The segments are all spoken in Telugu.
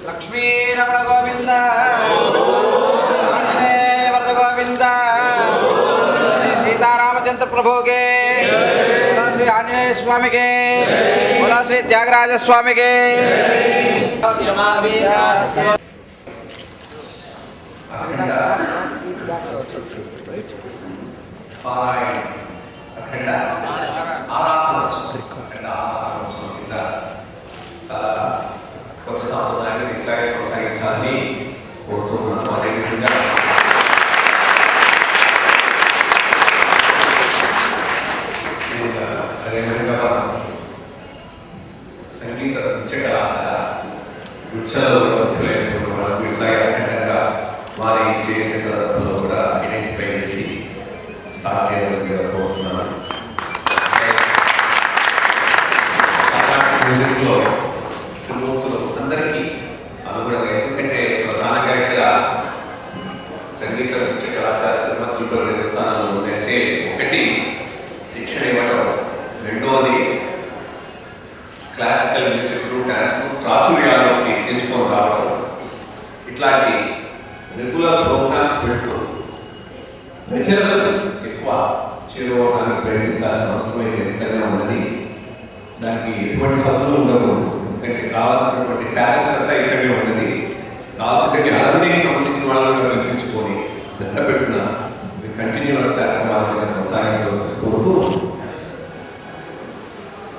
లక్ష్మీరమణ గోవింద, వరద గోవింద, శ్రీ సీతారామచంద్ర ప్రభుకే, శ్రీ ఆంజనేయ స్వామికి, శ్రీ త్యాగరాజ స్వామికి. చాలా కొత్త సాంప్రదాయాన్ని ఇట్లాగే కొనసాగించాలని కోరుతున్నాను. అదేవిధంగా సంగీత నృత్య కళాశాల నృత్యాలు మనకు ఇట్లాగే అఖండంగా వారి జయంతి సందర్భంలో కూడా ఐడెంటిఫై చేసి స్టార్ట్ చేయవలసిందిగా కోరుతున్నాను. మ్యూజిక్లో త్రిమూర్తులు అందరికీ అనుగుణంగా, ఎందుకంటే ప్రధానంగా ఇక్కడ సంగీత నృత్య కళాశాల తిరుమతుల్లో నిర్వహిస్తాను అంటే ఒకటి శిక్షణ ఇవ్వడం, రెండవది క్లాసికల్ మ్యూజిక్ డాన్స్ ప్రాచుర్యాల్లోకి తీసుకొని రావడం, ఇట్లాంటి రెగ్యులర్ ప్రోగ్రామ్స్ పెడుతూ రచనలు ఎక్కువ చేరువడానికి ప్రయత్నించాల్సిన అవసరం అయితే ఎంతైనా ఉన్నది. దానికి ఎటువంటి హద్దులు ఉండవు, ఎందుకంటే కావాల్సినటువంటి టాలెంట్ అంతా ఇక్కడే ఉన్నది. కావాల్సిన అలర్నీకి సంబంధించిన వాళ్ళని కల్పించుకొని పెద్ద పెట్టిన కంటిన్యూస్ కార్యక్రమాలను కొనసాగించవచ్చు కోరుతూ,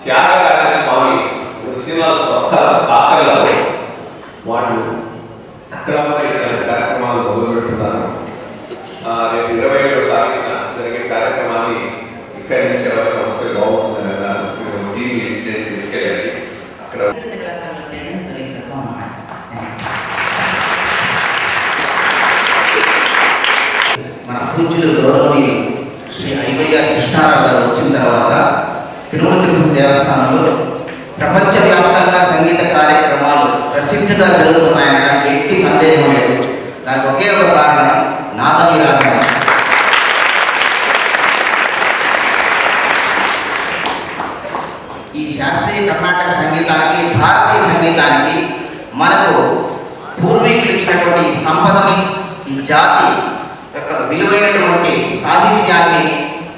త్యాగరాజ స్వామి ఒరిజినల్ స్వస్థల కాకరలో వాళ్ళు అక్రమమైన కార్యక్రమాలు మొదలుపెడుతున్నారు. రేపు 27వ తారీఖున జరిగే కార్యక్రమాన్ని ఇక్కడి నుంచి ఎవరైనా వస్తే బాగుంటుంది కదా, టీవీ చేసి తీసుకెళ్ళండి. అక్కడ మన పూజ్యులు గౌరవనీయులు శ్రీ ఐవయ్య కృష్ణారావు గారు వచ్చిన తర్వాత తిరుమల తిరుపతి దేవస్థానంలో ప్రపంచవ్యాప్తంగా సంగీత కార్యక్రమాలు ప్రసిద్ధిగా జరుగుతున్నాయనడానికి ఎట్టి సందేహం లేదు. దానికి ఒకే ఒక కారణం నాదనీరాగం. ఈ శాస్త్రీయ కర్ణాటక సంగీతానికి, భారతీయ సంగీతానికి మనకు పూర్వీకులు ఇచ్చినటువంటి సంపదని, ఈ జాతి యొక్క విలువైనటువంటి సాహిత్యాన్ని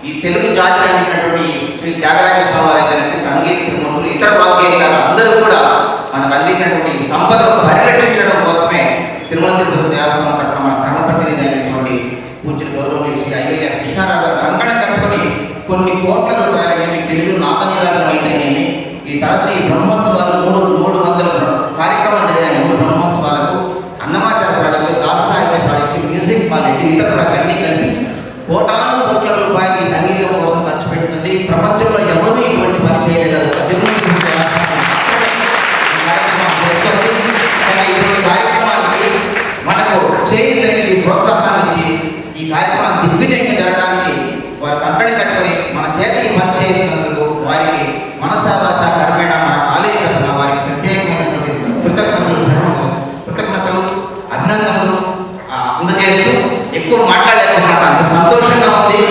ఈ తెలుగు జాతికి అందించినటువంటి శ్రీ త్యాగరాజ స్వామి వారి అయితేనంటే సంగీత త్రిమూర్తులు, ఇతర వాగ్గేయకారులు అందరూ కూడా మనకు అందించినటువంటి సంపదను పరిరక్షించడం కోసమే తిరుమల తిరుపతి దేవస్థానం తరఫున మన ధర్మప్రతినిధి అయినటువంటి పూజ్యులు గౌరవనీయులు శ్రీ ఐవయ్య కృష్ణారావు గారు కంకణం కట్టుకొని కొన్ని కోట్ల రూపాయలనేమి తెలుగు నాదనీరాగం అయితేనేమి ఈ తరచు ఈ బ్రహ్మోత్సవాలు 300 కార్యక్రమాలు జరిగిన 3 బ్రహ్మోత్సవాలకు అన్నమాచార ప్రాజెక్టు, దాస సాహిత్య ప్రాజెక్టు, మ్యూజిక్ కాలేజీ, ఇతర ప్రాజెక్టులన్నీ కలిపి కోటాను కోట్ల రూపాయలు ఈ సంగీతం కోసం ఖర్చు పెడుతుంది. ప్రపంచంలో ఎవరూ ఇటువంటి పని చేయలేదు. ఇటువంటి కార్యక్రమాలకి మనకు చేయించి ప్రోత్సాహాన్ని ఇచ్చి ఈ కార్యక్రమాలు దిగ్విజయంగా జరగడానికి వారు కంకణం కట్టుకొని మన చేతి పని చేసినందుకు వారికి మనసావాచ కర్మేణ మన కాలేజీ తరఫున వారికి ప్రత్యేకమైనటువంటి కృతజ్ఞతలు అభినందనలు అందజేస్తూ ఎక్కువ మాట్లాడలేకపోతున్నారు. అంత సంతోషంగా ఉంది,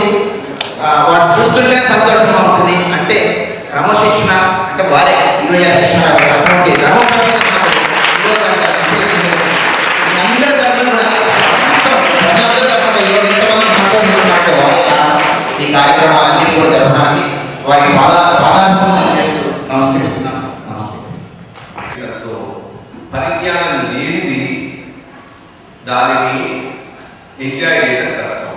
వారు చూస్తుంటేనే సంతోషంగా ఉంటుంది. అంటే క్రమశిక్షణ అంటే వారే ఐవయ్య కృష్ణారావు గారు అటువంటి అందరి తరఫున కూడా మొత్తం ప్రజలందరి తరఫున ఎంతమంది సంతోషంగా ఉన్నట్టు ఈ కార్యక్రమాలన్నింటి కూడా జరపడానికి వారికి పాదాభివందనం చేస్తూ నమస్కరిస్తున్నాను. నమస్తే. పరిజ్ఞానం లేనిది దానిని ఎంజాయ్ చేయడం కష్టం.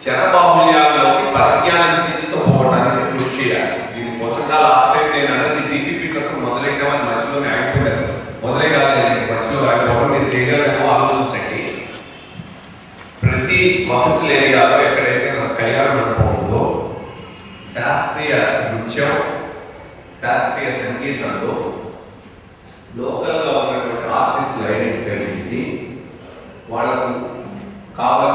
జనబాహుల్యాల్లోకి పరిజ్ఞానం తీసుకుపోవడానికి కృషి చేయాలి. దీనికోసం లాస్ట్ టైం నేను అన్నది డిపిపి తరఫున మొదలెట్టామని మధ్యలోనే ఆగిపోయింది. మొదలే కాదు, మధ్యలో ఆగిపోవడం మీరు చేయగలరేమో ఆలోచించండి. ప్రతి ఆఫీసుల ఏరియాలో ఎక్కడైతే మన కళ్యాణ మండపం ఉందో శాస్త్రీయ నృత్యం, శాస్త్రీయ సంగీతంలో లోకల్గా ఉన్నటువంటి ఆర్టిస్టులు ఐడెంటిఫై చేసి వాళ్ళకు కావాల్సిన